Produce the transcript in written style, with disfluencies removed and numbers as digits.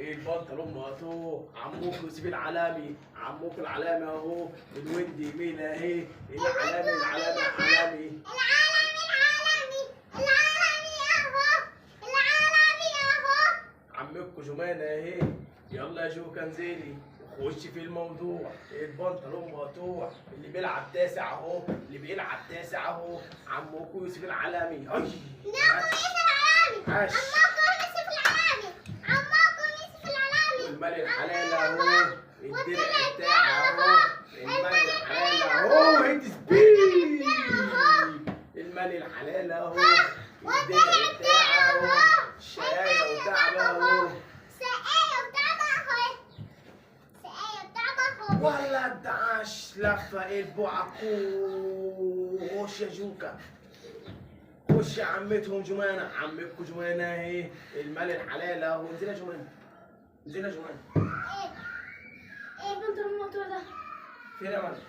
البنطلون مقطوع. عموك يوسف العلامي، عموك العلامي اهو. الود يمين اهي. العلامي العلامي العلامي. عمكوا جمانة اهي. يلا يا جوكا انزلي خش في الموضوع. البنطلون مقطوع. اللي بيلعب تاسع اهو، اللي بيلعب تاسع اهو. عمكوا يوسف العلامي. اي عاش. المال الحلال اهو. الدرع بتاعي اهو. المال الحلال اهو. هيد سبيد. المال الحلال اهو. الدرع بتاعي اهو. الشقاية وتعبة اهو. ولا الدعاش لفة البعكو. خش يا جوكا، خش يا عمتهم جمانة. عمتكم جمانة اهي. المال الحلال اهو. انزل يا جمانة، انزل يا جمانة. ايه البنطلون المقطوع ده؟ فين يا ولد؟